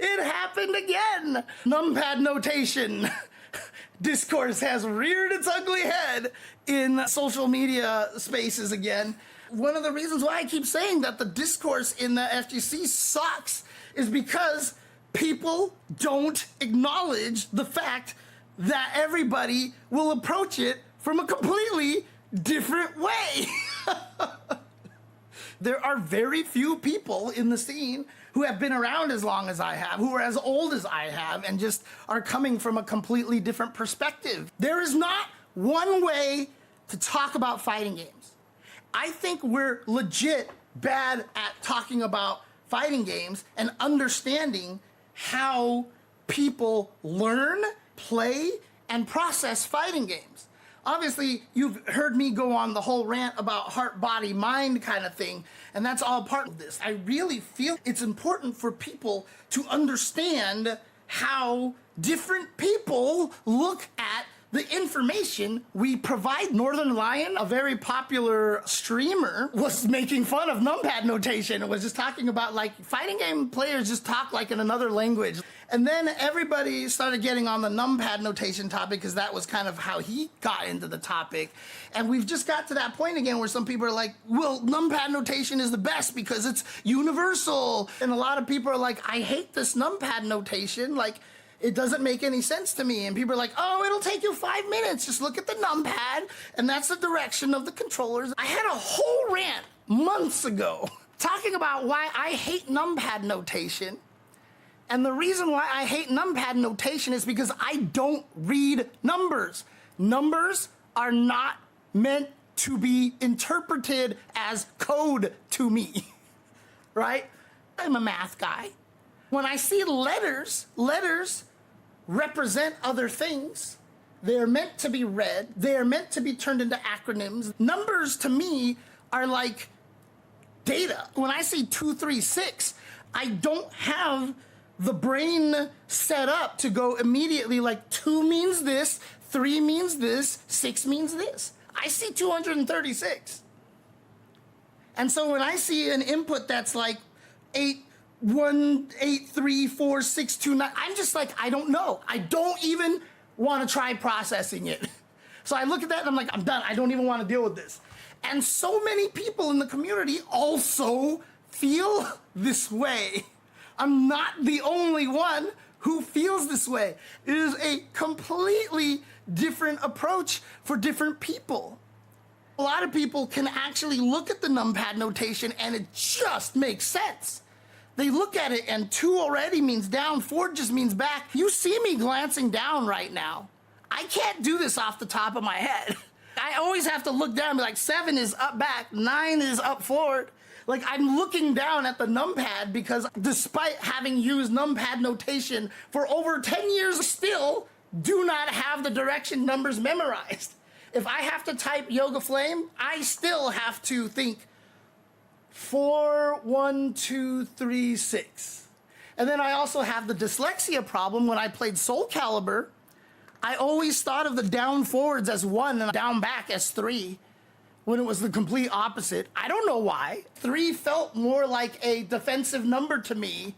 It happened again. Numpad notation. Discourse has reared its ugly head in social media spaces again. One of the reasons why I keep saying that the discourse in the FGC sucks is because people don't acknowledge the fact that everybody will approach it from a completely different way. There are very few people in the scene who have been around as long as I have, who are as old as I have, and just are coming from a completely different perspective. There is not one way to talk about fighting games. I think we're legit bad at talking about fighting games and understanding how people learn, play, and process fighting games. Obviously, you've heard me go on the whole rant about heart, body, mind kind of thing, and that's all part of this. I really feel it's important for people to understand how different people look at the information we provide. Northern Lion, a very popular streamer, was making fun of Numpad notation and was just talking about like fighting game players just talk like in another language. And then everybody started getting on the Numpad notation topic because that was kind of how he got into the topic. And we've just got to that point again where some people are like, well, Numpad notation is the best because it's universal. And a lot of people are like, I hate this Numpad notation. Like, it doesn't make any sense to me. And people are like, oh, it'll take you 5 minutes. Just look at the numpad, and that's the direction of the controllers. I had a whole rant months ago talking about why I hate numpad notation. And the reason why I hate numpad notation is because I don't read numbers. Numbers are not meant to be interpreted as code to me, right? I'm a math guy. When I see letters represent other things. They're meant to be read. They are meant to be turned into acronyms. Numbers to me are like data. When I see 236, I don't have the brain set up to go immediately like 2 means this, 3 means this, 6 means this. I see 236. And so when I see an input that's like 8183462, I'm just like, I don't know. I don't even want to try processing it. So I look at that and I'm like, I'm done. I don't even want to deal with this. And so many people in the community also feel this way. I'm not the only one who feels this way. It is a completely different approach for different people. A lot of people can actually look at the numpad notation and it just makes sense. They look at it and 2 already means down, 4 just means back. You see me glancing down right now. I can't do this off the top of my head. I always have to look down and be like, 7 is up back, 9 is up forward. Like I'm looking down at the numpad because despite having used numpad notation for over 10 years, still do not have the direction numbers memorized. If I have to type Yoga Flame, I still have to think 4, 1, 2, 3, 6. And then I also have the dyslexia problem. When I played Soul Calibur, I always thought of the down forwards as 1 and down back as 3, when it was the complete opposite. I don't know why. 3 felt more like a defensive number to me,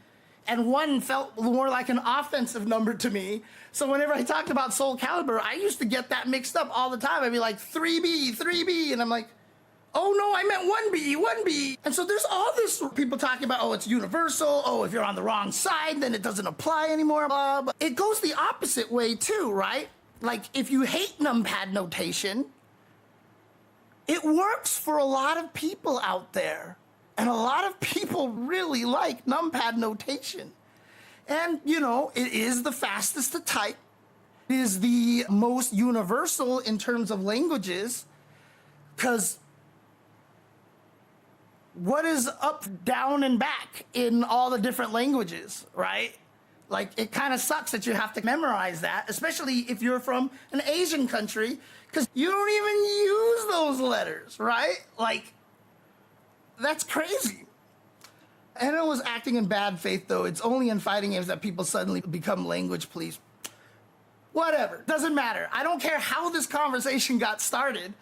and 1 felt more like an offensive number to me. So whenever I talked about Soul Calibur, I used to get that mixed up all the time. I'd be like, 3B, 3B, and I'm like, oh no, I meant 1B, 1B. And so there's all this people talking about, oh, it's universal. Oh, if you're on the wrong side, then it doesn't apply anymore. Blah, blah. It goes the opposite way too, right? Like if you hate numpad notation, it works for a lot of people out there. And a lot of people really like numpad notation. And you know, it is the fastest to type. It is the most universal in terms of languages, because what is up, down, and back in all the different languages, right? Like, it kind of sucks that you have to memorize that, especially if you're from an Asian country, because you don't even use those letters, right? Like, that's crazy. And it was acting in bad faith, though. It's only in fighting games that people suddenly become language police. Whatever, doesn't matter. I don't care how this conversation got started,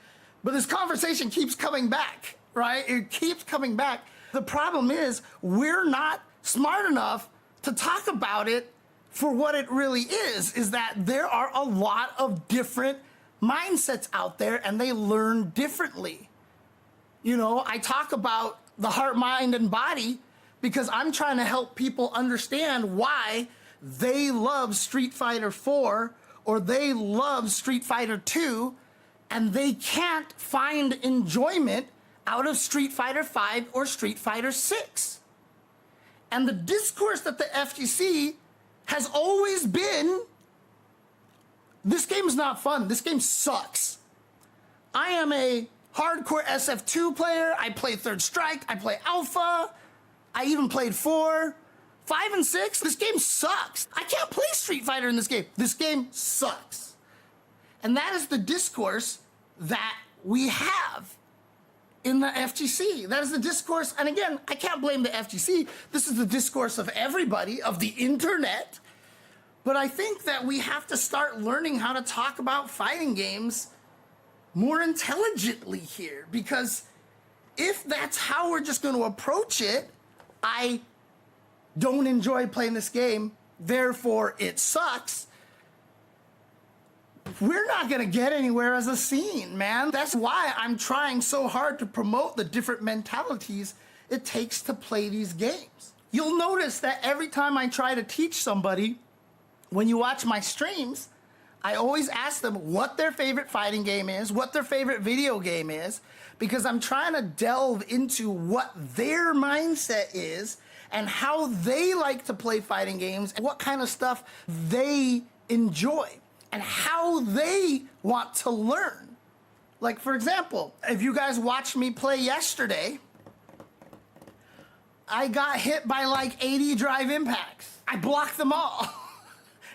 but this conversation keeps coming back. Right? It keeps coming back. The problem is we're not smart enough to talk about it for what it really is that there are a lot of different mindsets out there and they learn differently. You know, I talk about the heart, mind, and body because I'm trying to help people understand why they love Street Fighter 4 or they love Street Fighter 2 and they can't find enjoyment out of Street Fighter 5 or Street Fighter 6. And the discourse that the FGC has always been, this game's not fun, this game sucks. I am a hardcore SF2 player, I play Third Strike, I play Alpha, I even played 4, 5 and 6, this game sucks. I can't play Street Fighter in this game. This game sucks. And that is the discourse that we have in the FGC. That is the discourse, and again, I can't blame the FGC. This is the discourse of everybody, of the internet. But I think that we have to start learning how to talk about fighting games more intelligently here, because if that's how we're just going to approach it, I don't enjoy playing this game, therefore it sucks, we're not going to get anywhere as a scene, man. That's why I'm trying so hard to promote the different mentalities it takes to play these games. You'll notice that every time I try to teach somebody, when you watch my streams, I always ask them what their favorite fighting game is, what their favorite video game is, because I'm trying to delve into what their mindset is and how they like to play fighting games and what kind of stuff they enjoy and how they want to learn. Like, for example, if you guys watched me play yesterday, I got hit by like 80 drive impacts. I blocked them all.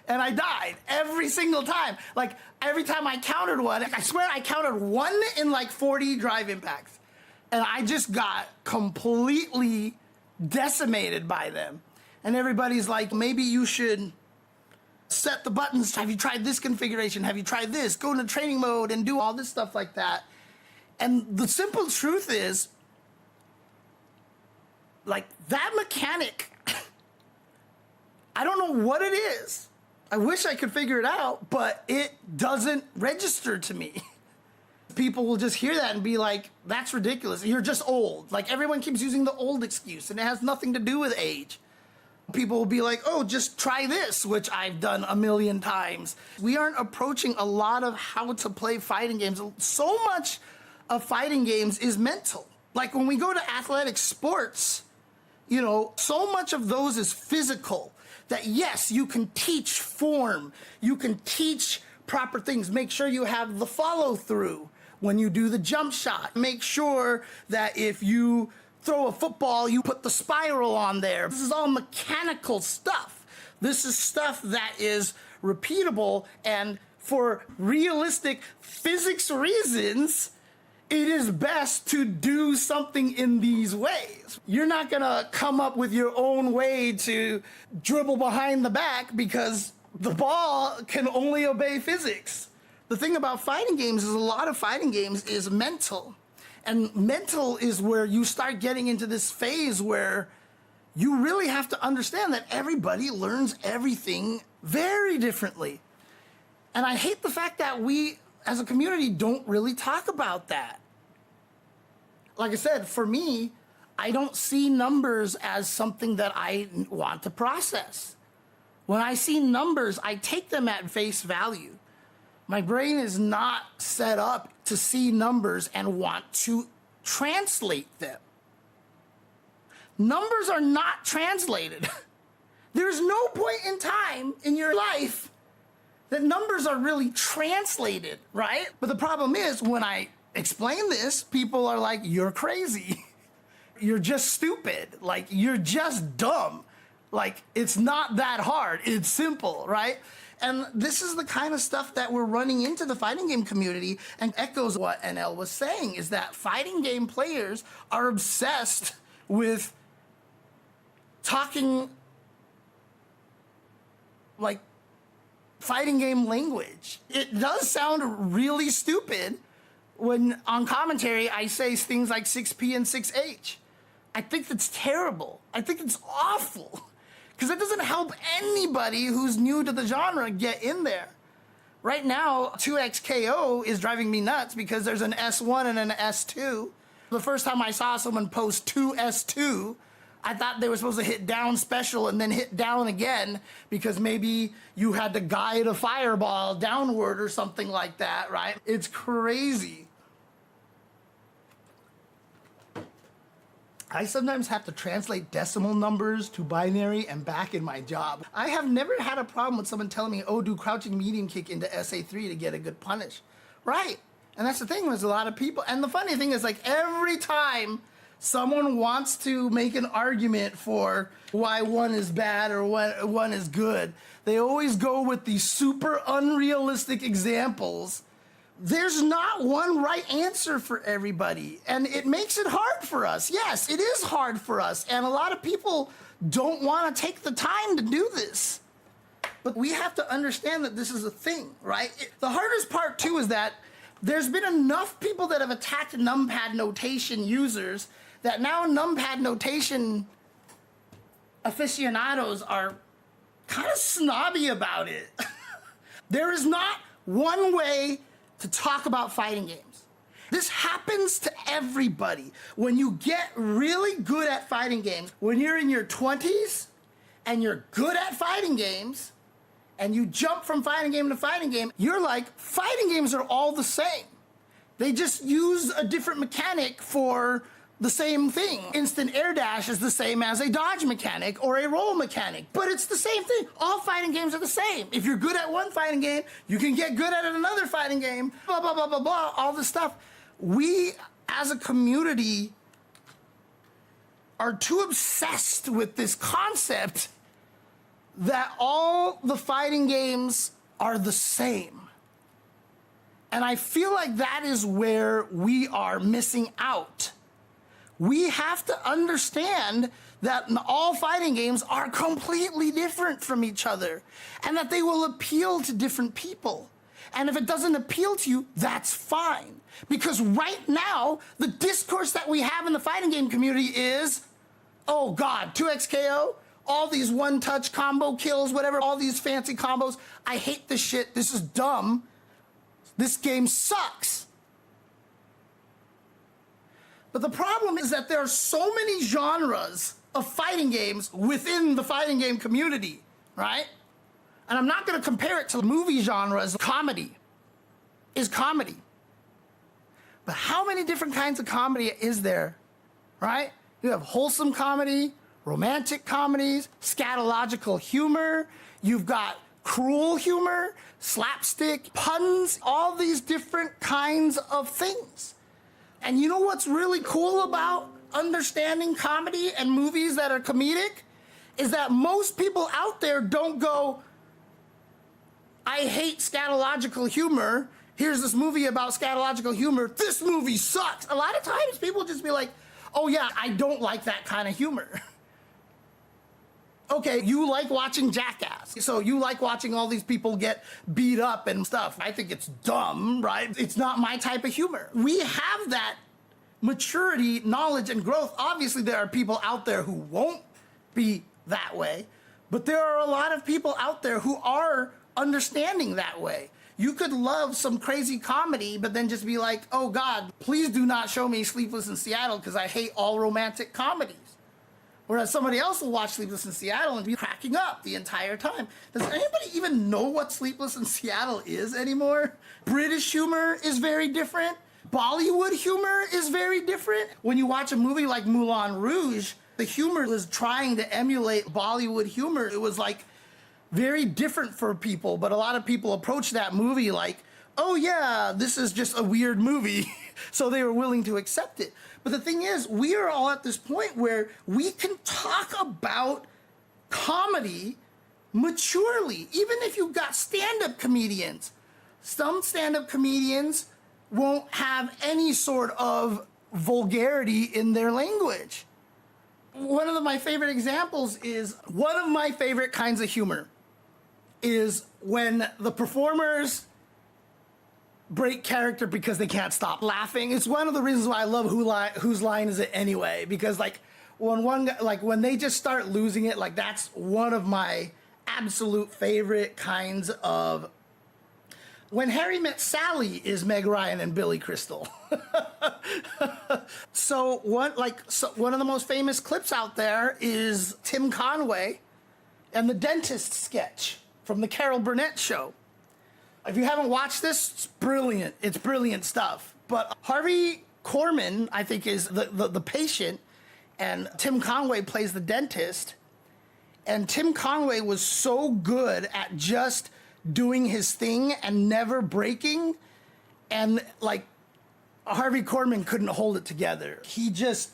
And I died every single time. Like, every time I countered one, I swear I countered one in like 40 drive impacts. And I just got completely decimated by them. And everybody's like, maybe you should set the buttons. Have you tried this configuration? Have you tried this? Go into training mode and do all this stuff like that. And the simple truth is, like, that mechanic, I don't know what it is. I wish I could figure it out, but it doesn't register to me. People will just hear that and be like, that's ridiculous. You're just old. Like, everyone keeps using the old excuse, and it has nothing to do with age. People will be like, oh, just try this, which I've done a million times. We aren't approaching a lot of how to play fighting games. So much of fighting games is mental. Like, when we go to athletic sports, you know, so much of those is physical. That yes, you can teach form, you can teach proper things. Make sure you have the follow through when you do the jump shot. Make sure that if you throw a football, you put the spiral on there. This is all mechanical stuff. This is stuff that is repeatable, and for realistic physics reasons, it is best to do something in these ways. You're not gonna come up with your own way to dribble behind the back because the ball can only obey physics. The thing about fighting games is a lot of fighting games is mental. And mental is where you start getting into this phase where you really have to understand that everybody learns everything very differently. And I hate the fact that we, as a community, don't really talk about that. Like I said, for me, I don't see numbers as something that I want to process. When I see numbers, I take them at face value. My brain is not set up to see numbers and want to translate them. Numbers are not translated. There's no point in time in your life that numbers are really translated, right? But the problem is, when I explain this, people are like, you're crazy. You're just stupid. Like, you're just dumb. Like, it's not that hard. It's simple, right? And this is the kind of stuff that we're running into the fighting game community, and echoes what NL was saying, is that fighting game players are obsessed with talking like fighting game language. It does sound really stupid when on commentary I say things like 6P and 6H. I think that's terrible. I think it's awful. Because it doesn't help anybody who's new to the genre get in there. Right now, 2XKO is driving me nuts because there's an S1 and an S2. The first time I saw someone post 2S2, I thought they were supposed to hit down special and then hit down again because maybe you had to guide a fireball downward or something like that, right? It's crazy. I sometimes have to translate decimal numbers to binary and back in my job. I have never had a problem with someone telling me, oh, do crouching medium kick into SA3 to get a good punish. Right. And that's the thing, there's a lot of people. And the funny thing is, like, every time someone wants to make an argument for why one is bad or one is good, they always go with these super unrealistic examples. There's not one right answer for everybody, and it makes it hard for us. Yes, it is hard for us, and a lot of people don't want to take the time to do this. But we have to understand that this is a thing, right? The hardest part, too, is that there's been enough people that have attacked Numpad notation users that now Numpad notation aficionados are kind of snobby about it. There is not one way to talk about fighting games. This happens to everybody. When you get really good at fighting games, when you're in your 20s and you're good at fighting games, and you jump from fighting game to fighting game, you're like, fighting games are all the same. They just use a different mechanic for the same thing. Instant air dash is the same as a dodge mechanic or a roll mechanic, but it's the same thing. All fighting games are the same. If you're good at one fighting game, you can get good at another fighting game, blah, blah, blah, blah, blah, all this stuff. We, as a community, are too obsessed with this concept that all the fighting games are the same. And I feel like that is where we are missing out. We have to understand that all fighting games are completely different from each other and that they will appeal to different people. And if it doesn't appeal to you, that's fine. Because right now, the discourse that we have in the fighting game community is, oh God, 2XKO, all these one-touch combo kills, whatever, all these fancy combos. I hate this shit. This is dumb. This game sucks. But the problem is that there are so many genres of fighting games within the fighting game community, right? And I'm not going to compare it to movie genres. Comedy is comedy. But how many different kinds of comedy is there, right? You have wholesome comedy, romantic comedies, scatological humor. You've got cruel humor, slapstick, puns, all these different kinds of things. And you know what's really cool about understanding comedy and movies that are comedic? Is that most people out there don't go, I hate scatological humor. Here's this movie about scatological humor. This movie sucks. A lot of times people just be like, oh yeah, I don't like that kind of humor. Okay, you like watching Jackass. So you like watching all these people get beat up and stuff. I think it's dumb, right? It's not my type of humor. We have that maturity, knowledge, and growth. Obviously, there are people out there who won't be that way, but there are a lot of people out there who are understanding that way. You could love some crazy comedy, but then just be like, oh God, please do not show me Sleepless in Seattle because I hate all romantic comedies. Whereas somebody else will watch Sleepless in Seattle and be cracking up the entire time. Does anybody even know what Sleepless in Seattle is anymore? British humor is very different. Bollywood humor is very different. When you watch a movie like Moulin Rouge, the humor was trying to emulate Bollywood humor. It was like very different for people, but a lot of people approach that movie like, oh yeah, this is just a weird movie. So they were willing to accept it. But the thing is, we are all at this point where we can talk about comedy maturely. Even if you've got stand-up comedians, some stand-up comedians won't have any sort of vulgarity in their language. One of my favorite examples is, one of my favorite kinds of humor is when the performers break character because they can't stop laughing. It's one of the reasons why I love Whose Line Is It Anyway? Because like when one guy, like when they just start losing it, like that's one of my absolute favorite kinds of. When Harry Met Sally is Meg Ryan and Billy Crystal. So one of the most famous clips out there is Tim Conway and the dentist sketch from the Carol Burnett show. If you haven't watched this, it's brilliant. It's brilliant stuff. But Harvey Korman, I think, is the patient, and Tim Conway plays the dentist. And Tim Conway was so good at just doing his thing and never breaking, and like Harvey Korman couldn't hold it together. He just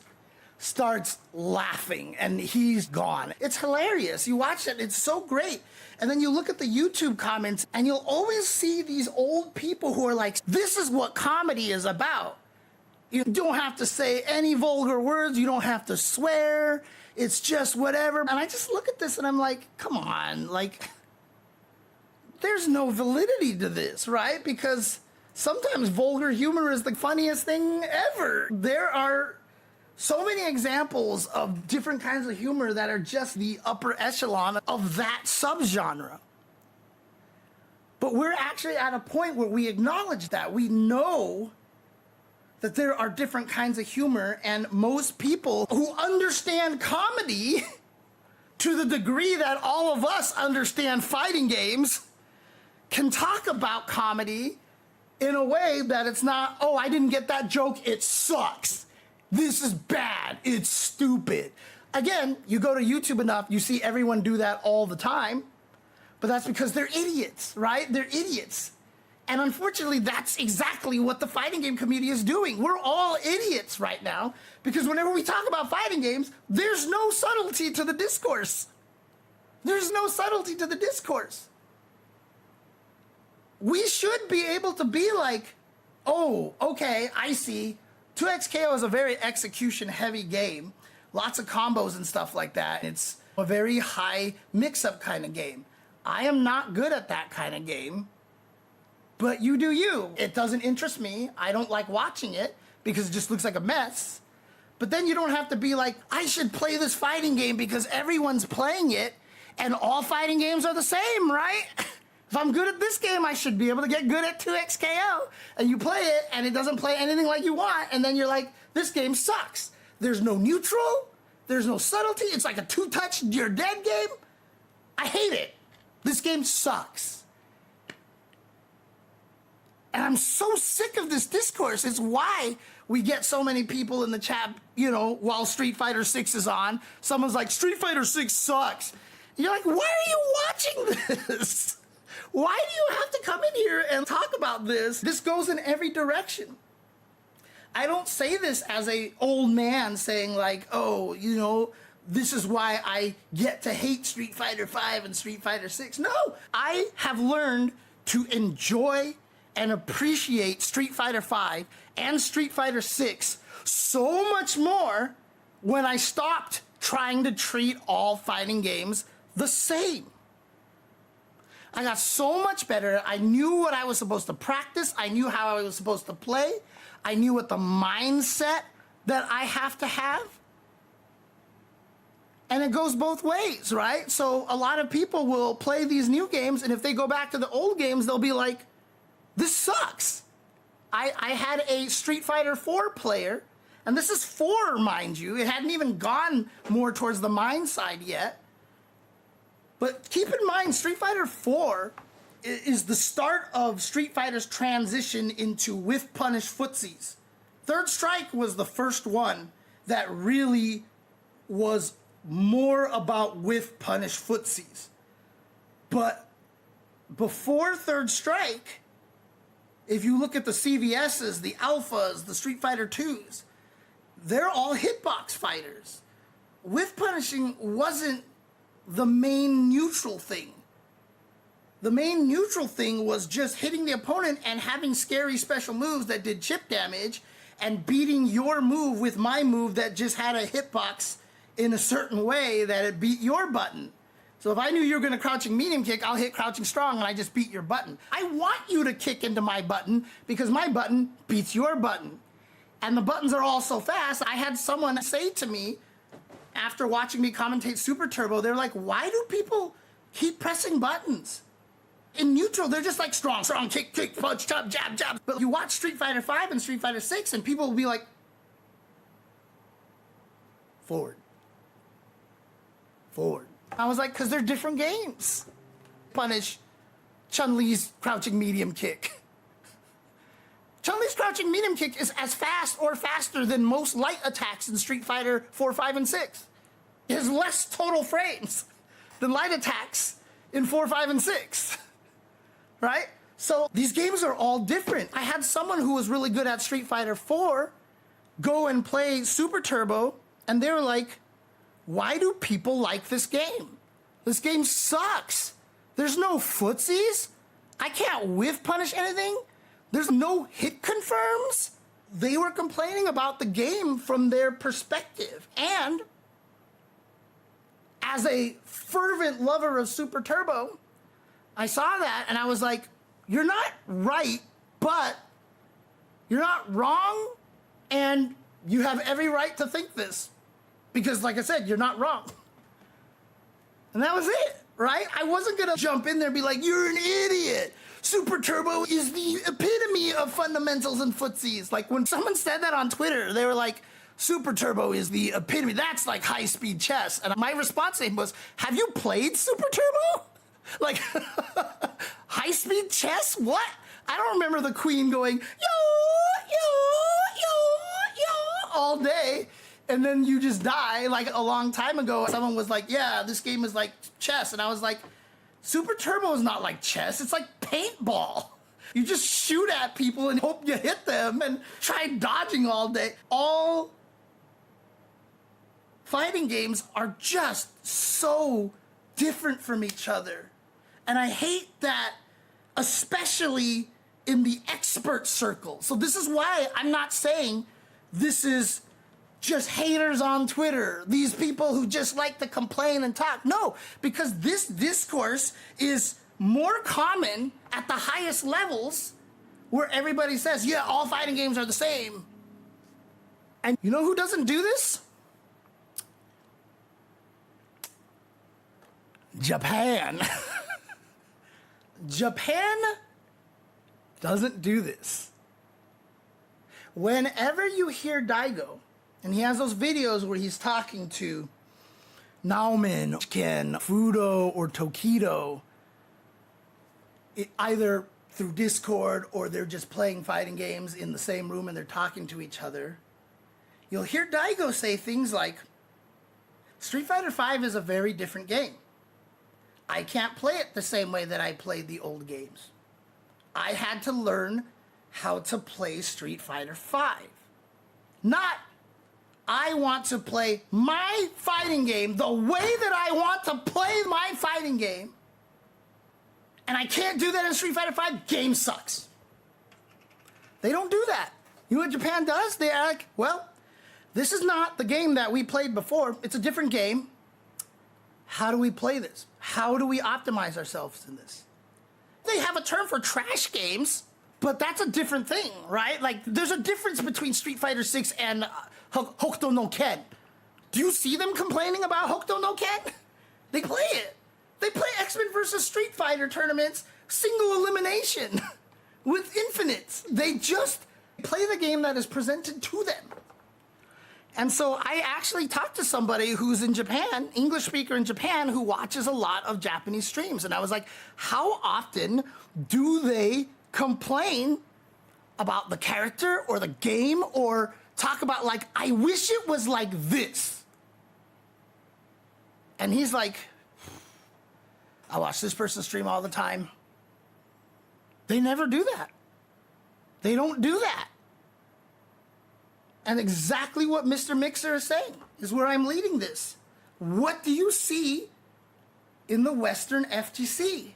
starts laughing and he's gone. It's hilarious. You watch it, it's so great. And then you look at the YouTube comments and you'll always see these old people who are like, this is what comedy is about. You don't have to say any vulgar words, you don't have to swear, it's just whatever. And I just look at this and I'm like, come on, like, there's no validity to this, right? Because sometimes vulgar humor is the funniest thing ever. There are so many examples of different kinds of humor that are just the upper echelon of that subgenre. But we're actually at a point where we acknowledge that. We know that there are different kinds of humor, and most people who understand comedy to the degree that all of us understand fighting games can talk about comedy in a way that it's not, oh, I didn't get that joke, it sucks. This is bad, it's stupid. Again, you go to YouTube enough, you see everyone do that all the time, but that's because they're idiots, right? They're idiots. And unfortunately, that's exactly what the fighting game community is doing. We're all idiots right now, because whenever we talk about fighting games, there's no subtlety to the discourse. There's no subtlety to the discourse. We should be able to be like, oh, okay, I see. 2XKO is a very execution-heavy game. Lots of combos and stuff like that. It's a very high mix-up kind of game. I am not good at that kind of game, but you do you. It doesn't interest me. I don't like watching it because it just looks like a mess. But then you don't have to be like, I should play this fighting game because everyone's playing it, and all fighting games are the same, right? If I'm good at this game, I should be able to get good at 2XKO. And you play it, and it doesn't play anything like you want, and then you're like, this game sucks. There's no neutral, there's no subtlety, it's like a two-touch, you're dead game. I hate it. This game sucks. And I'm so sick of this discourse. It's why we get so many people in the chat, you know, while Street Fighter 6 is on. Someone's like, Street Fighter 6 sucks. And you're like, why are you watching this? Why do you have to come in here and talk about this? This goes in every direction. I don't say this as a old man saying like, oh, you know, this is why I get to hate Street Fighter 5 and Street Fighter 6. No, I have learned to enjoy and appreciate Street Fighter 5 and Street Fighter 6 so much more when I stopped trying to treat all fighting games the same. I got so much better. I knew what I was supposed to practice. I knew how I was supposed to play. I knew what the mindset that I have to have. And it goes both ways, right? So a lot of people will play these new games, and if they go back to the old games, they'll be like, this sucks. I had a Street Fighter 4 player, and this is 4, mind you. It hadn't even gone more towards the mine side yet. But keep in mind, Street Fighter 4 is the start of Street Fighter's transition into whiff punish footsies. Third Strike was the first one that really was more about whiff punish footsies. But before Third Strike, if you look at the CVSs, the Alphas, the Street Fighter 2s, they're all hitbox fighters. Whiff punishing wasn't the main neutral thing. The main neutral thing was just hitting the opponent and having scary special moves that did chip damage and beating your move with my move that just had a hitbox in a certain way that it beat your button. So if I knew you were going to crouching medium kick, I'll hit crouching strong and I just beat your button. I want you to kick into my button because my button beats your button. And the buttons are all so fast. I had someone say to me, after watching me commentate Super Turbo, they're like, why do people keep pressing buttons? In neutral, they're just like strong, kick, punch, chop, jab, jab. But you watch Street Fighter 5 and Street Fighter 6 and people will be like, forward. I was like, because they're different games. Punish Chun-Li's crouching medium kick. Chun-Li's crouching medium kick is as fast or faster than most light attacks in Street Fighter 4, 5, and 6. It has less total frames than light attacks in 4, 5, and 6. Right? So these games are all different. I had someone who was really good at Street Fighter 4 go and play Super Turbo, and they were like, why do people like this game? This game sucks. There's no footsies. I can't whiff punish anything. There's no hit confirms. They were complaining about the game from their perspective. And as a fervent lover of Super Turbo, I saw that and I was like, you're not right, but you're not wrong, and you have every right to think this. Because like I said, you're not wrong. And that was it, right? I wasn't gonna jump in there and be like, you're an idiot. Super Turbo is the epitome of fundamentals and footsies. Like when someone said that on Twitter, they were like, Super Turbo is the epitome. That's like high-speed chess. And my response to him was, have you played Super Turbo? Like, high-speed chess? What? I don't remember the queen going, yo, all day. And then you just die. Like a long time ago, someone was like, yeah, this game is like chess. And I was like, Super Turbo is not like chess. It's like paintball. You just shoot at people and hope you hit them and try dodging all day. All fighting games are just so different from each other. And I hate that, especially in the expert circle. So this is why I'm not saying this is just haters on Twitter, these people who just like to complain and talk. No, because this discourse is more common at the highest levels where everybody says, yeah, all fighting games are the same. And you know who doesn't do this? Japan. Japan doesn't do this. Whenever you hear Daigo, and he has those videos where he's talking to Naomin, Ken, Fudo, or Tokido, either through Discord or they're just playing fighting games in the same room and they're talking to each other, you'll hear Daigo say things like, Street Fighter V is a very different game. I can't play it the same way that I played the old games. I had to learn how to play Street Fighter V. Not, I want to play my fighting game the way that I want to play my fighting game, and I can't do that in Street Fighter V, game sucks. They don't do that. You know what Japan does? They're like, well, this is not the game that we played before. It's a different game. How do we play this? How do we optimize ourselves in this? They have a term for trash games, but that's a different thing, right? Like, there's a difference between Street Fighter 6 and Hokuto no Ken. Do you see them complaining about Hokuto no Ken? They play it. They play X-Men versus Street Fighter tournaments, single elimination, with infinites. They just play the game that is presented to them. And so I actually talked to somebody who's in Japan, English speaker in Japan, who watches a lot of Japanese streams. And I was like, how often do they complain about the character or the game or talk about like, I wish it was like this? And he's like, I watch this person stream all the time. They never do that. They don't do that. And exactly what Mr. Mixer is saying is where I'm leading this. What do you see in the Western FGC?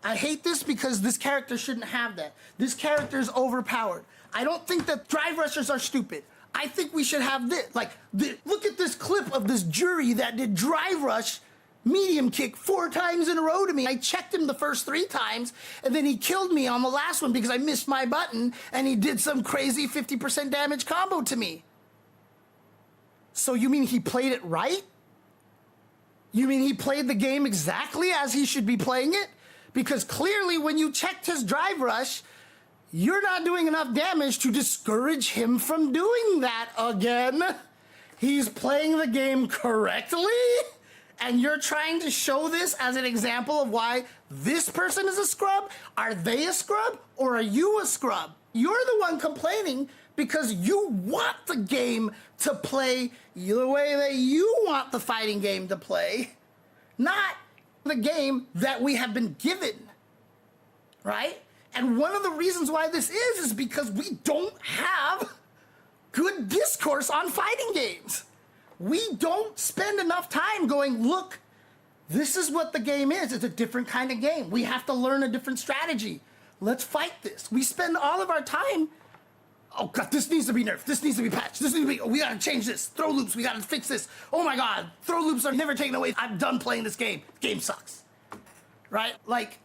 I hate this because this character shouldn't have that. This character is overpowered. I don't think that drive rushers are stupid. I think we should have this. Like, look at this clip of this jury that did drive rush medium kick 4 times in a row to me. I checked him the first 3 times, and then he killed me on the last one because I missed my button, and he did some crazy 50% damage combo to me. So you mean he played it right? You mean he played the game exactly as he should be playing it? Because clearly when you checked his drive rush, you're not doing enough damage to discourage him from doing that again. He's playing the game correctly, and you're trying to show this as an example of why this person is a scrub? Are they a scrub, or are you a scrub? You're the one complaining because you want the game to play the way that you want the fighting game to play, not the game that we have been given, right? And one of the reasons why this is because we don't have good discourse on fighting games. We don't spend enough time going, look, this is what the game is. It's a different kind of game. We have to learn a different strategy. Let's fight this. We spend all of our time, oh God, this needs to be nerfed. This needs to be patched. This needs to be, we gotta change this. Throw loops, we gotta fix this. Oh my God, throw loops are never taken away. I'm done playing this game. Game sucks, right? Like,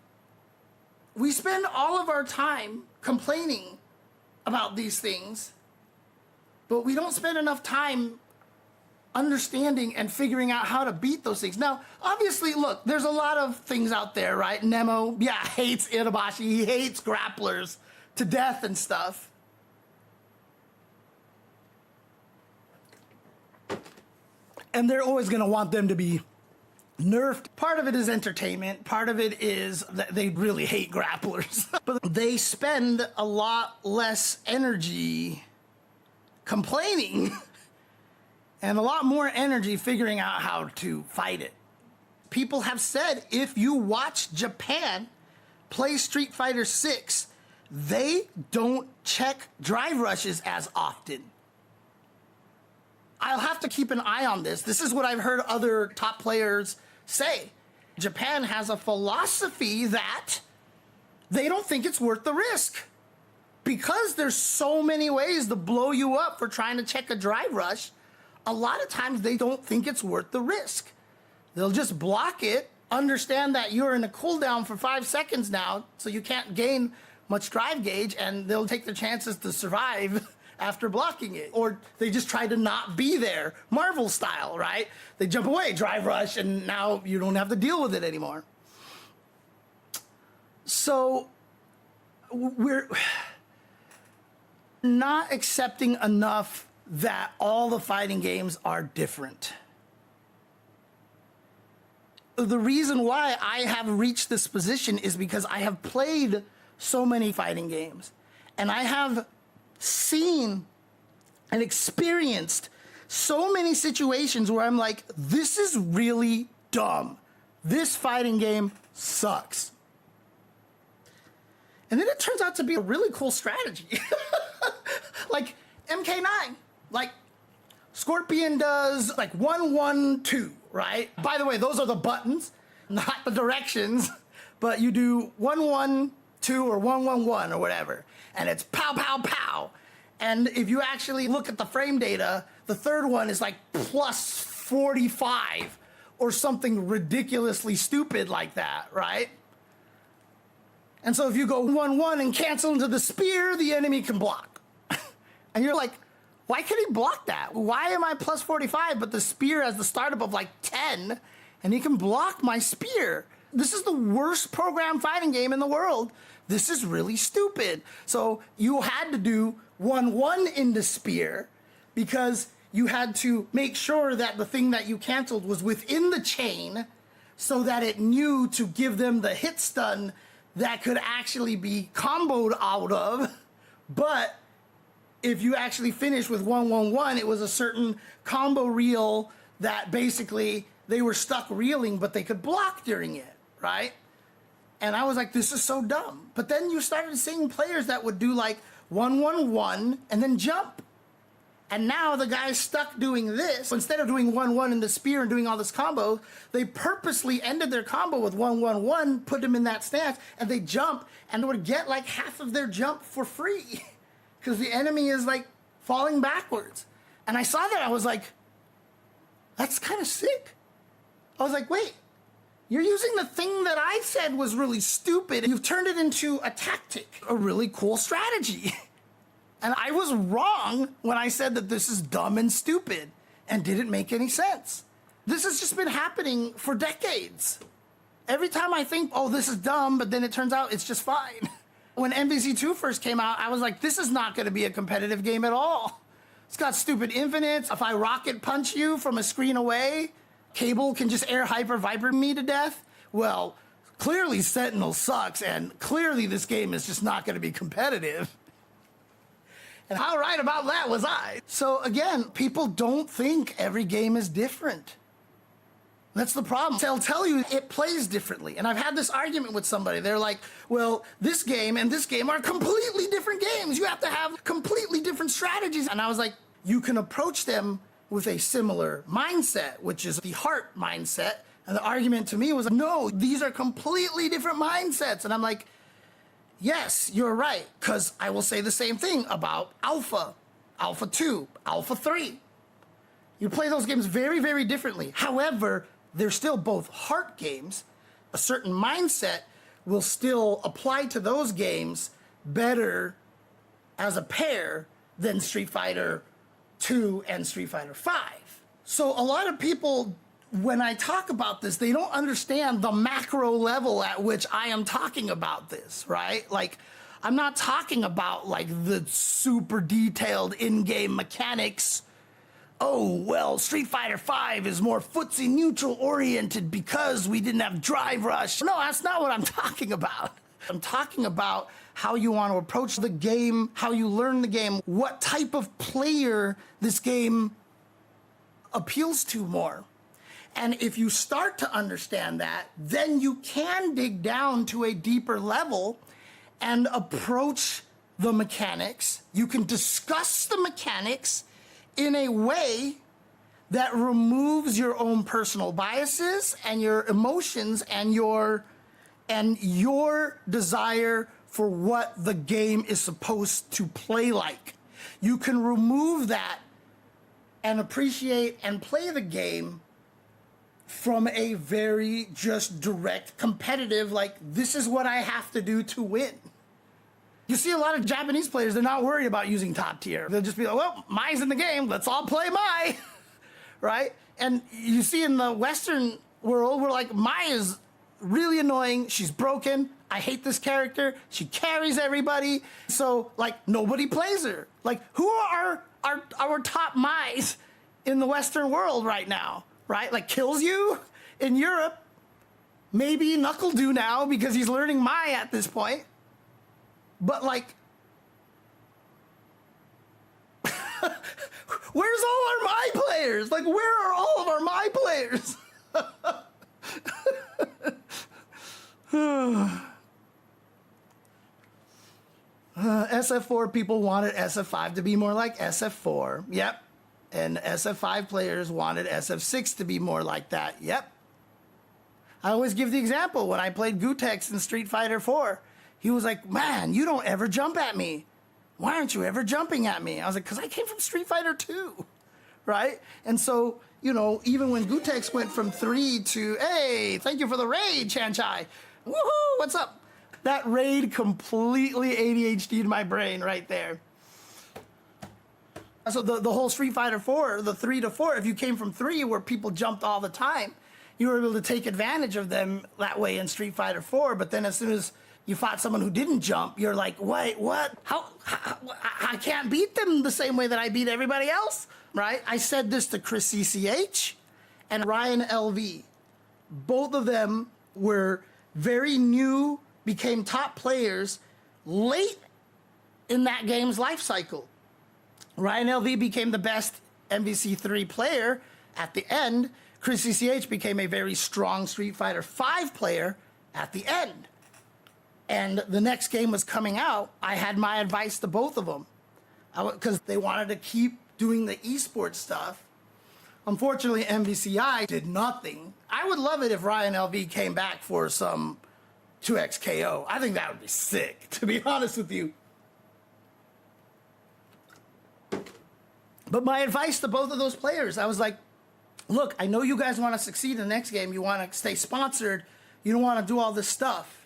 we spend all of our time complaining about these things, but we don't spend enough time understanding and figuring out how to beat those things. Now, obviously, look, there's a lot of things out there, right? Nemo, yeah, hates Itabashi. He hates grapplers to death and stuff. And they're always going to want them to be nerfed. Part of it is entertainment. Part of it is that they really hate grapplers. But they spend a lot less energy complaining and a lot more energy figuring out how to fight it. People have said if you watch Japan play Street Fighter 6, they don't check drive rushes as often. I'll have to keep an eye on this. This is what I've heard other top players say. Japan has a philosophy that they don't think it's worth the risk. Because there's so many ways to blow you up for trying to check a drive rush, a lot of times they don't think it's worth the risk. They'll just block it, understand that you're in a cooldown for 5 seconds now, so you can't gain much drive gauge, and they'll take their chances to survive after blocking it. Or they just try to not be there, Marvel style, right? They jump away, drive rush, and now you don't have to deal with it anymore. So we're not accepting enough that all the fighting games are different. The reason why I have reached this position is because I have played so many fighting games, and I have seen and experienced so many situations where I'm like, this is really dumb. This fighting game sucks. And then it turns out to be a really cool strategy. Like MK9, like Scorpion does like 1-1-2, right? By the way, those are the buttons, not the directions, but you do 1-1-2 or 1-1-1 or whatever, and it's pow, pow, pow. And if you actually look at the frame data, the third one is like plus 45 or something ridiculously stupid like that, right? And so if you go 1-1 and cancel into the spear, the enemy can block. And you're like, why can he block that? Why am I plus 45, but the spear has the startup of like 10, and he can block my spear? This is the worst programmed fighting game in the world. This is really stupid. So you had to do 1-1 into spear because you had to make sure that the thing that you canceled was within the chain so that it knew to give them the hit stun that could actually be comboed out of. But if you actually finished with 1-1-1, it was a certain combo reel that basically they were stuck reeling, but they could block during it, right? And I was like, this is so dumb. But then you started seeing players that would do like 1-1-1 and then jump. And now the guy's stuck doing this. Instead of doing 1-1 in the spear and doing all this combo, they purposely ended their combo with 1-1-1, put them in that stance, and they jump, and they would get like half of their jump for free. Because the enemy is like falling backwards. And I saw that, I was like, that's kind of sick. I was like, wait, you're using the thing that I said was really stupid. You've turned it into a tactic, a really cool strategy. And I was wrong when I said that this is dumb and stupid. and didn't make any sense. This has just been happening for decades. Every time I think, oh, this is dumb, but then it turns out it's just fine. When MVC2 first came out, I was like, this is not going to be a competitive game at all. It's got stupid infinites. If I rocket punch you from a screen away, Cable can just air hyper viper me to death. Well, clearly Sentinel sucks, and clearly this game is just not going to be competitive. And how right about that was I? So again, people don't think every game is different. That's the problem. They'll tell you it plays differently. And I've had this argument with somebody. They're like, well, this game and this game are completely different games. You have to have completely different strategies. And I was like, you can approach them with a similar mindset, which is the heart mindset. And the argument to me was, no, these are completely different mindsets. And I'm like, yes, you're right. Because I will say the same thing about Alpha, Alpha 2, Alpha 3. You play those games very, very differently. However, they're still both heart games. A certain mindset will still apply to those games better as a pair than Street Fighter 2 and Street Fighter 5. So a lot of people, when I talk about this, they don't understand the macro level at which I am talking about this, right? Like, I'm not talking about like the super detailed in-game mechanics. Oh, well, Street Fighter 5 is more footsie neutral oriented because we didn't have Drive Rush. No, that's not what I'm talking about. I'm talking about how you want to approach the game, how you learn the game, what type of player this game appeals to more. And if you start to understand that, then you can dig down to a deeper level and approach the mechanics. You can discuss the mechanics in a way that removes your own personal biases and your emotions and your desire for what the game is supposed to play like. You can remove that and appreciate and play the game from a very just direct competitive, like, this is what I have to do to win. You see a lot of Japanese players, they're not worried about using top tier. They'll just be like, well, Mai's in the game, let's all play Mai, right? And you see in the Western world, we're like, Mai is really annoying, she's broken, I hate this character, she carries everybody, so, like, nobody plays her. Like, who are our top Mais in the Western world right now, right? Like, Kills You in Europe, maybe Knuckle do now because he's learning Mai at this point. But, like, where's all our Mai players? Like, where are all of our Mai players? SF4 people wanted SF5 to be more like SF4. Yep. And SF5 players wanted SF6 to be more like that. Yep. I always give the example when I played Gutex in Street Fighter 4. He was like, man, you don't ever jump at me. Why aren't you ever jumping at me? I was like, because I came from Street Fighter 2, right? And so, you know, even when Gutex went from 3 to, hey, thank you for the raid, Chanchai. Woohoo, what's up? That raid completely ADHD'd my brain right there. So the whole Street Fighter 4, the 3 to 4, if you came from 3 where people jumped all the time, you were able to take advantage of them that way in Street Fighter 4, but then as soon as you fought someone who didn't jump, you're like, wait, what? How I can't beat them the same way that I beat everybody else, right? I said this to Chris CCH and Ryan LV. Both of them were very new, became top players late in that game's life cycle. Ryan LV became the best MVC3 player at the end. Chris CCH became a very strong Street Fighter 5 player at the end. And the next game was coming out, I had my advice to both of them because they wanted to keep doing the esports stuff. Unfortunately, MVCI did nothing. I would love it if Ryan LV came back for some 2x KO. I think that would be sick, to be honest with you. But my advice to both of those players, I was like, look, I know you guys want to succeed in the next game. You want to stay sponsored. You don't want to do all this stuff.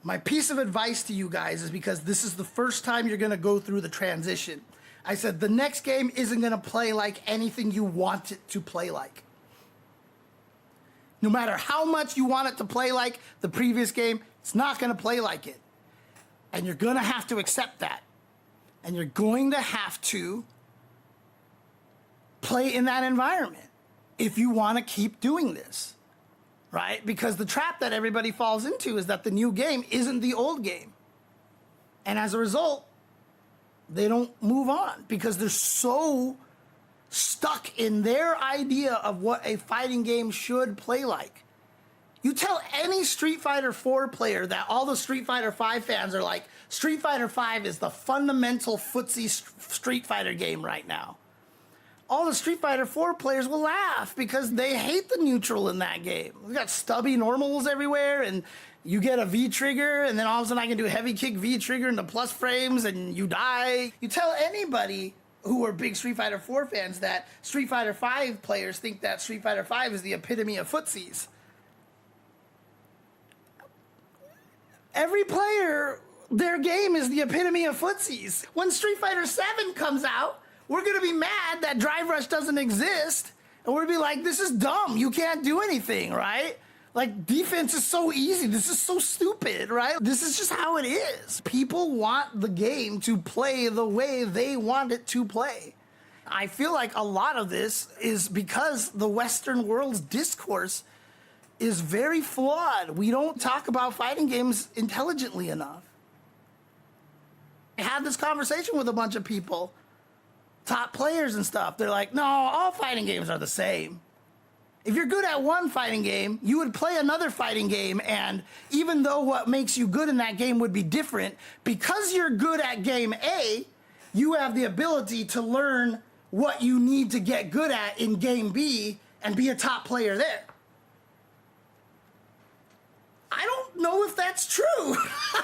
My piece of advice to you guys is because this is the first time you're going to go through the transition. I said, the next game isn't going to play like anything you want it to play like. No matter how much you want it to play like the previous game, it's not going to play like it. And you're going to have to accept that. And you're going to have to play in that environment if you want to keep doing this, right? Because the trap that everybody falls into is that the new game isn't the old game. And as a result, they don't move on because they're so stuck in their idea of what a fighting game should play like. You tell any Street Fighter 4 player that all the Street Fighter 5 fans are like, Street Fighter 5 is the fundamental footsie Street Fighter game right now. All the Street Fighter 4 players will laugh because they hate the neutral in that game. We got stubby normals everywhere, and you get a V trigger, and then all of a sudden I can do a heavy kick V trigger into plus frames, and you die. You tell anybody who are big Street Fighter 4 fans that Street Fighter 5 players think that Street Fighter 5 is the epitome of footsies. Every player, their game is the epitome of footsies. When Street Fighter 7 comes out, we're going to be mad that Drive Rush doesn't exist, and we're going to be like, this is dumb. You can't do anything, right? Like, defense is so easy. This is so stupid, right? This is just how it is. People want the game to play the way they want it to play. I feel like a lot of this is because the Western world's discourse is very flawed. We don't talk about fighting games intelligently enough. I had this conversation with a bunch of people, top players and stuff. They're like, no, all fighting games are the same. If you're good at one fighting game, you would play another fighting game, and even though what makes you good in that game would be different, because you're good at game A, you have the ability to learn what you need to get good at in game B and be a top player there. I don't know if that's true.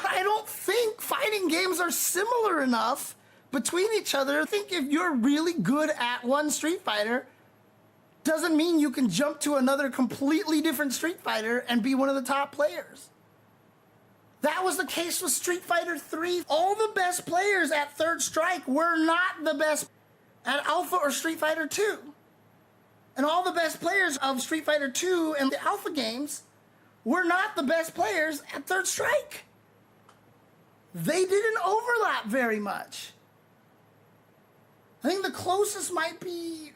I don't think fighting games are similar enough between each other. I think if you're really good at one Street Fighter, doesn't mean you can jump to another completely different Street Fighter and be one of the top players. That was the case with Street Fighter 3. All the best players at Third Strike were not the best at Alpha or Street Fighter 2. And all the best players of Street Fighter 2 and the Alpha games were not the best players at Third Strike. They didn't overlap very much. I think the closest might be,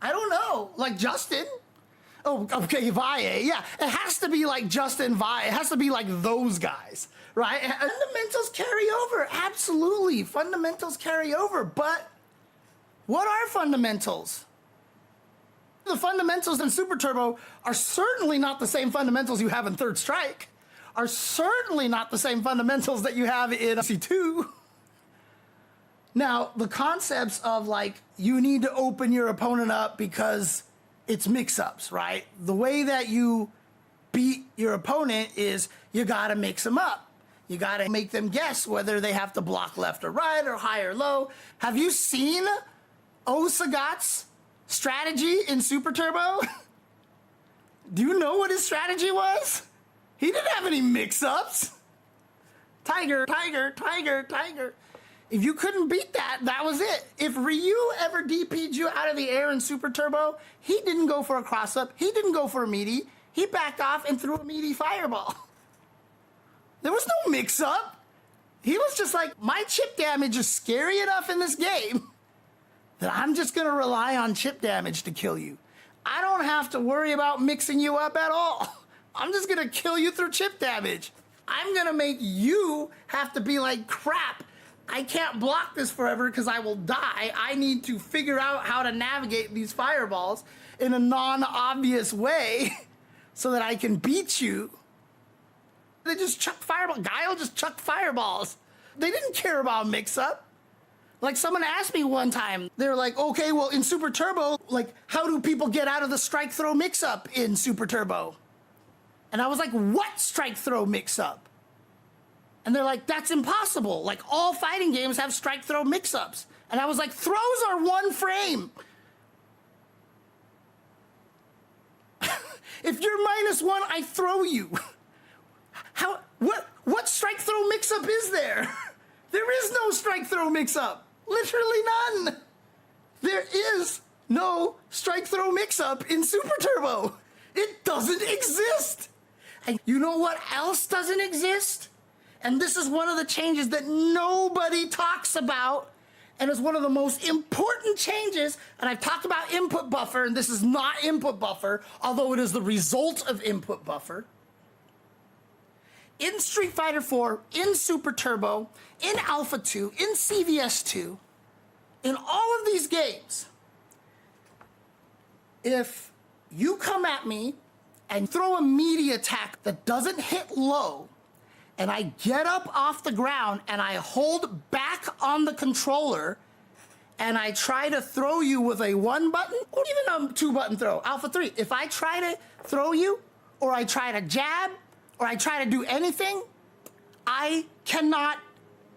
I don't know, like Justin. Oh, okay, Valle, yeah. It has to be like Justin Valle. It has to be like those guys, right? Fundamentals carry over, absolutely. Fundamentals carry over, but what are fundamentals? The fundamentals in Super Turbo are certainly not the same fundamentals you have in Third Strike, are certainly not the same fundamentals that you have in C2. Now, the concepts of like, you need to open your opponent up because it's mix-ups, right? The way that you beat your opponent is you gotta mix them up. You gotta make them guess whether they have to block left or right or high or low. Have you seen Osagat's strategy in Super Turbo? Do you know what his strategy was? He didn't have any mix-ups. Tiger, tiger, tiger, tiger. If you couldn't beat that, that was it. If Ryu ever DP'd you out of the air in Super Turbo, he didn't go for a cross-up. He didn't go for a meaty. He backed off and threw a meaty fireball. There was no mix-up. He was just like, my chip damage is scary enough in this game that I'm just gonna rely on chip damage to kill you. I don't have to worry about mixing you up at all. I'm just gonna kill you through chip damage. I'm gonna make you have to be like, crap, I can't block this forever because I will die. I need to figure out how to navigate these fireballs in a non-obvious way so that I can beat you. They just chuck fireballs. Guile just chucked fireballs. They didn't care about mix-up. Like, someone asked me one time, they were like, okay, well, in Super Turbo, like, how do people get out of the strike throw mix-up in Super Turbo? And I was like, what strike throw mix-up? And they're like, that's impossible. Like, all fighting games have strike throw mix-ups. And I was like, throws are one frame. If you're -1, I throw you. What strike throw mix-up is there? There is no strike throw mix-up. Literally none. There is no strike throw mix-up in Super Turbo. It doesn't exist. And you know what else doesn't exist? And this is one of the changes that nobody talks about, and it's one of the most important changes. And I've talked about input buffer, and this is not input buffer, although it is the result of input buffer. In Street Fighter 4, in Super Turbo, in Alpha 2, in CVS 2, in all of these games, if you come at me and throw a meaty attack that doesn't hit low, and I get up off the ground and I hold back on the controller and I try to throw you with a 1 button or even a 2 button throw, Alpha 3, if I try to throw you or I try to jab or I try to do anything, I cannot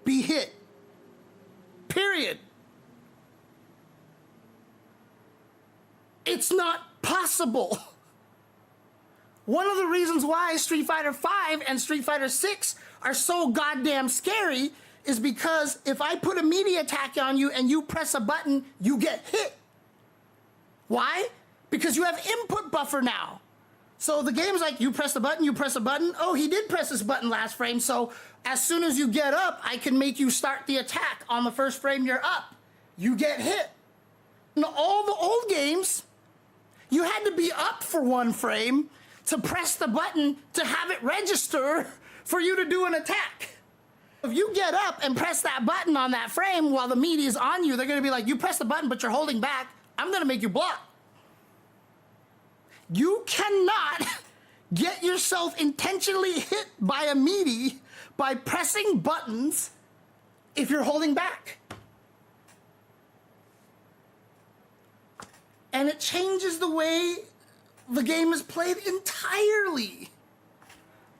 be hit. Period. It's not possible. One of the reasons why Street Fighter 5 and Street Fighter 6 are so goddamn scary is because if I put a meaty attack on you and you press a button, you get hit. Why? Because you have input buffer now. So the game's like, you press the button, you press a button. Oh, he did press this button last frame, so as soon as you get up, I can make you start the attack on the first frame you're up. You get hit. In all the old games, you had to be up for 1 frame to press the button to have it register for you to do an attack. If you get up and press that button on that frame while the meaty is on you, they're gonna be like, you press the button, but you're holding back. I'm gonna make you block. You cannot get yourself intentionally hit by a meaty by pressing buttons if you're holding back. And it changes the way the game is played entirely.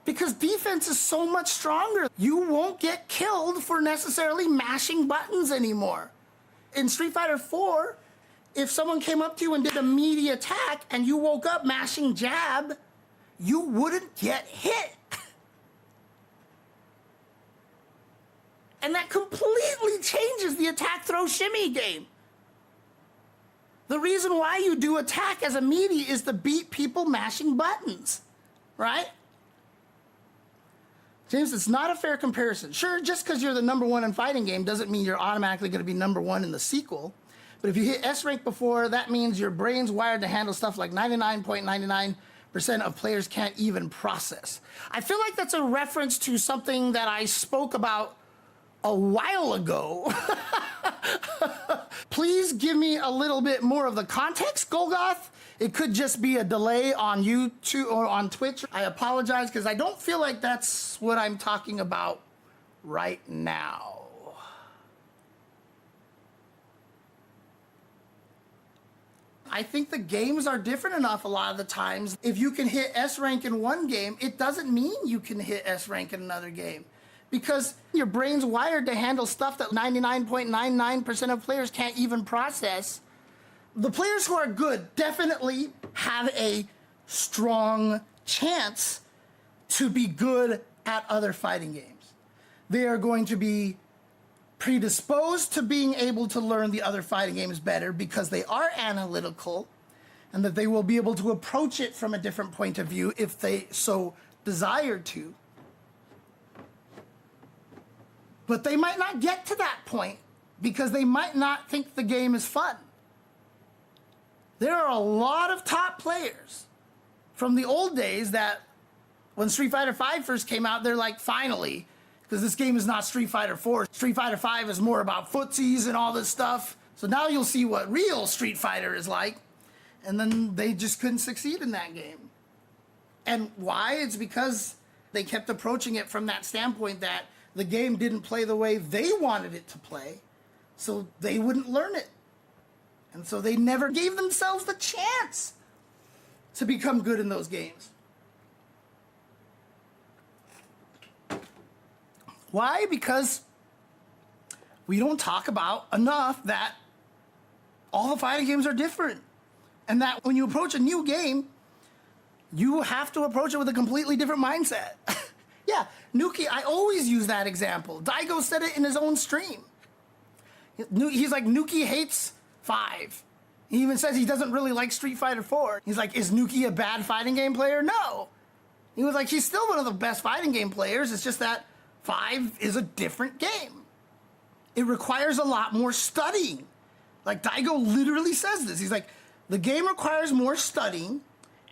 Because defense is so much stronger. You won't get killed for necessarily mashing buttons anymore. In Street Fighter 4, if someone came up to you and did a meaty attack and you woke up mashing jab, you wouldn't get hit. And that completely changes the attack throw shimmy game. The reason why you do attack as a meaty is to beat people mashing buttons, right? James, it's not a fair comparison. Sure, just because you're the #1 in fighting game doesn't mean you're automatically going to be #1 in the sequel. But if you hit S rank before, that means your brain's wired to handle stuff like 99.99% of players can't even process. I feel like that's a reference to something that I spoke about a while ago. Please give me a little bit more of the context, Golgoth. It could just be a delay on YouTube or on Twitch. I apologize because I don't feel like that's what I'm talking about right now. I think the games are different enough a lot of the times. If you can hit S rank in one game, it doesn't mean you can hit S rank in another game. Because your brain's wired to handle stuff that 99.99% of players can't even process. The players who are good definitely have a strong chance to be good at other fighting games. They are going to be predisposed to being able to learn the other fighting games better because they are analytical and that they will be able to approach it from a different point of view if they so desire to. But they might not get to that point because they might not think the game is fun. There are a lot of top players from the old days that when Street Fighter V first came out, they're like, finally, because this game is not Street Fighter 4. Street Fighter V is more about footsies and all this stuff. So now you'll see what real Street Fighter is like. And then they just couldn't succeed in that game. And why? It's because they kept approaching it from that standpoint that the game didn't play the way they wanted it to play, so they wouldn't learn it. And so they never gave themselves the chance to become good in those games. Why? Because we don't talk about enough that all the fighting games are different. And that when you approach a new game, you have to approach it with a completely different mindset. Yeah, Nuki, I always use that example. Daigo said it in his own stream. He's like, Nuki hates 5. He even says he doesn't really like Street Fighter 4. He's like, is Nuki a bad fighting game player? No. He was like, he's still one of the best fighting game players. It's just that 5 is a different game. It requires a lot more studying. Like, Daigo literally says this. He's like, the game requires more studying,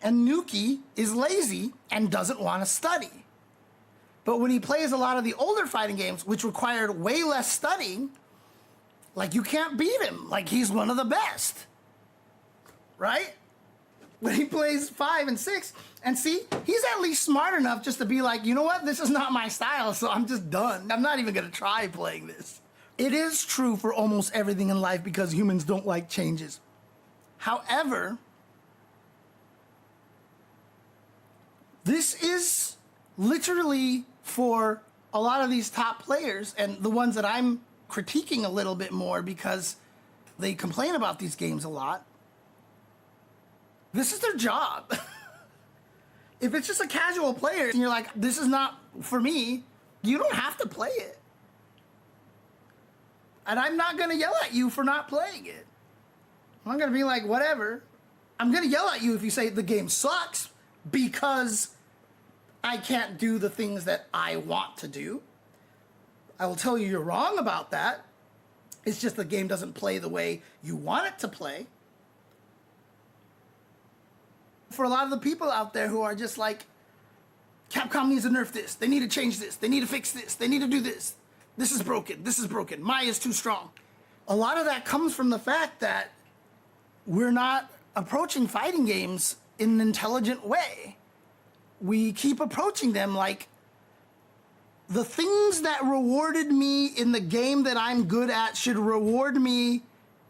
and Nuki is lazy and doesn't want to study. But when he plays a lot of the older fighting games, which required way less studying, like, you can't beat him. Like, he's one of the best. Right? When he plays 5 and 6, and see, he's at least smart enough just to be like, you know what? This is not my style, so I'm just done. I'm not even going to try playing this. It is true for almost everything in life because humans don't like changes. However, this is literally for a lot of these top players and the ones that I'm critiquing a little bit more because they complain about these games a lot. This is their job. If it's just a casual player and you're like, this is not for me, you don't have to play it. And I'm not going to yell at you for not playing it. I'm going to be like, whatever. I'm going to yell at you if you say the game sucks because I can't do the things that I want to do. I will tell you you're wrong about that. It's just the game doesn't play the way you want it to play. For a lot of the people out there who are just like, Capcom needs to nerf this. They need to change this. They need to fix this. They need to do this. This is broken. This is broken. Maya's too strong. A lot of that comes from the fact that we're not approaching fighting games in an intelligent way. We keep approaching them like the things that rewarded me in the game that I'm good at should reward me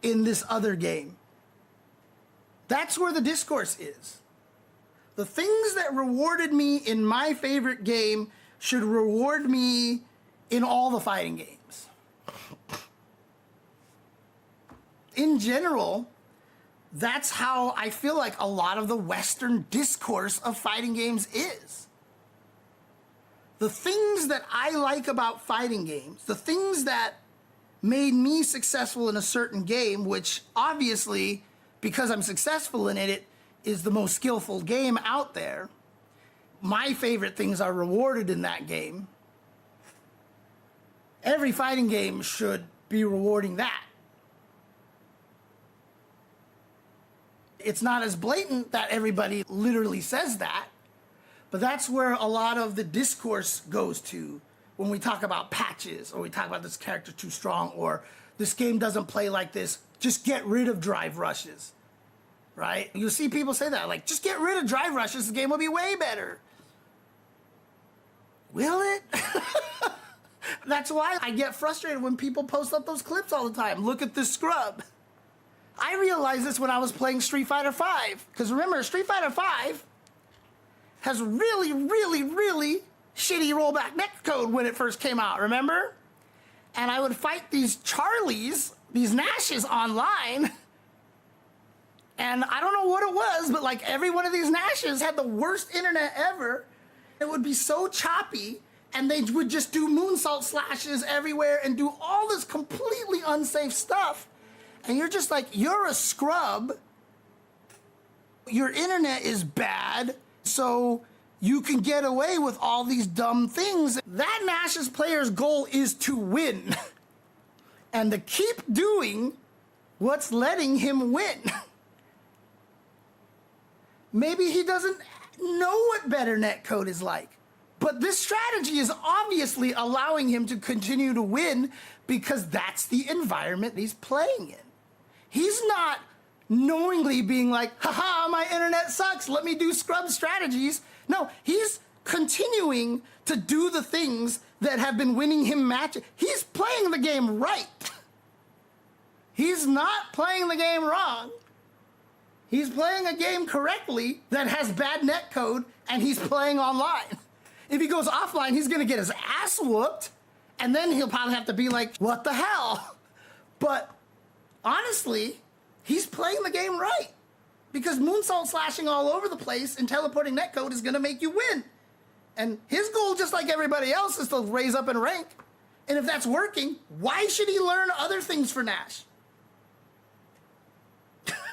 in this other game. That's where the discourse is. The things that rewarded me in my favorite game should reward me in all the fighting games. In general, that's how I feel like a lot of the Western discourse of fighting games is. The things that I like about fighting games, the things that made me successful in a certain game, which obviously, because I'm successful in it, it is the most skillful game out there. My favorite things are rewarded in that game. Every fighting game should be rewarding that. It's not as blatant that everybody literally says that, but that's where a lot of the discourse goes to when we talk about patches, or we talk about this character too strong, or this game doesn't play like this. Just get rid of drive rushes, right? You'll see people say that, like, just get rid of drive rushes, the game will be way better. Will it? That's why I get frustrated when people post up those clips all the time. Look at this scrub. I realized this when I was playing Street Fighter V. Because remember, Street Fighter V has really, really, really shitty rollback netcode when it first came out, remember? And I would fight these Charlies, these Nashes online. And I don't know what it was, but like every one of these Nashes had the worst internet ever. It would be so choppy, and they would just do moonsault slashes everywhere and do all this completely unsafe stuff. And you're just like, you're a scrub. Your internet is bad, so you can get away with all these dumb things. That Nash's player's goal is to win and to keep doing what's letting him win. Maybe he doesn't know what better netcode is like, but this strategy is obviously allowing him to continue to win because that's the environment he's playing in. He's not knowingly being like, haha, my internet sucks, let me do scrub strategies. No, he's continuing to do the things that have been winning him matches. He's playing the game right. He's not playing the game wrong. He's playing a game correctly that has bad netcode, and he's playing online. If he goes offline, he's gonna get his ass whooped, and then he'll probably have to be like, what the hell? But honestly, he's playing the game right. Because moonsault slashing all over the place and teleporting netcode is gonna make you win. And his goal, just like everybody else, is to raise up in rank. And if that's working, why should he learn other things for Nash?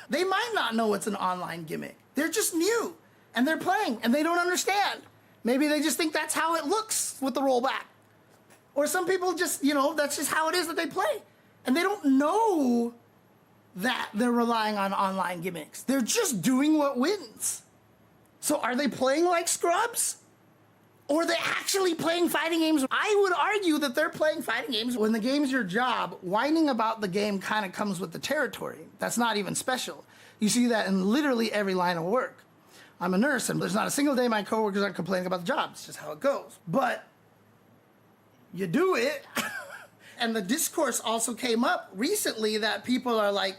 They might not know it's an online gimmick. They're just new, and they're playing, and they don't understand. Maybe they just think that's how it looks with the rollback. Or some people just, that's just how it is that they play. And they don't know that they're relying on online gimmicks. They're just doing what wins. So are they playing like scrubs? Or are they actually playing fighting games? I would argue that they're playing fighting games. When the game's your job, whining about the game kind of comes with the territory. That's not even special. You see that in literally every line of work. I'm a nurse, and there's not a single day my coworkers aren't complaining about the job. It's just how it goes. But you do it. And the discourse also came up recently that people are like,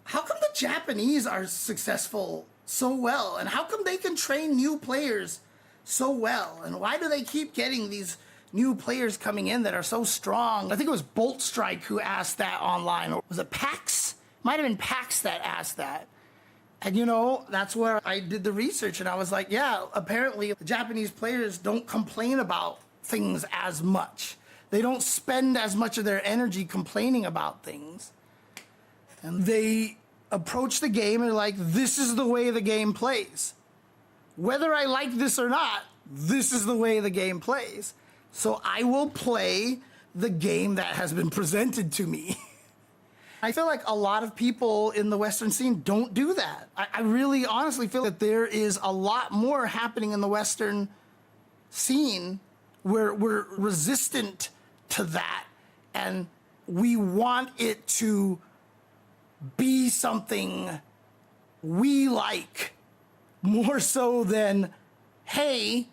how come the Japanese are successful so well? And how come they can train new players so well? And why do they keep getting these new players coming in that are so strong? I think it was Bolt Strike who asked that online. Or was it Pax? Might have been Pax that asked that. And that's where I did the research, and I was like, yeah, apparently the Japanese players don't complain about things as much. They don't spend as much of their energy complaining about things. And they approach the game and like, this is the way the game plays. Whether I like this or not, this is the way the game plays. So I will play the game that has been presented to me. I feel like a lot of people in the Western scene don't do that. I really honestly feel that there is a lot more happening in the Western scene where we're resistant to that, and we want it to be something we like more so than, hey,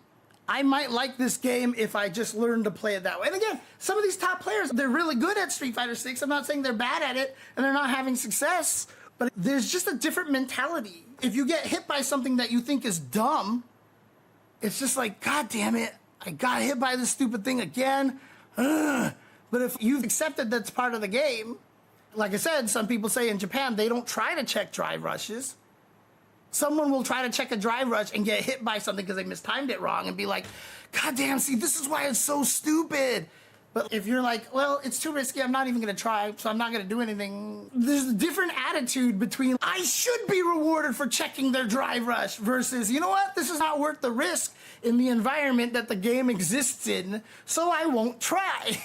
I might like this game if I just learn to play it that way. And again, some of these top players, they're really good at Street Fighter 6. I'm not saying they're bad at it and they're not having success, but there's just a different mentality. If you get hit by something that you think is dumb, it's just like, God damn it, I got hit by this stupid thing again. Ugh. But if you've accepted that's part of the game, like I said, some people say in Japan, they don't try to check drive rushes. Someone will try to check a drive rush and get hit by something because they mistimed it wrong and be like, God damn, see, this is why it's so stupid. But if you're like, well, it's too risky, I'm not even going to try, so I'm not going to do anything. There's a different attitude between, I should be rewarded for checking their drive rush versus, you know what, this is not worth the risk in the environment that the game exists in, so I won't try.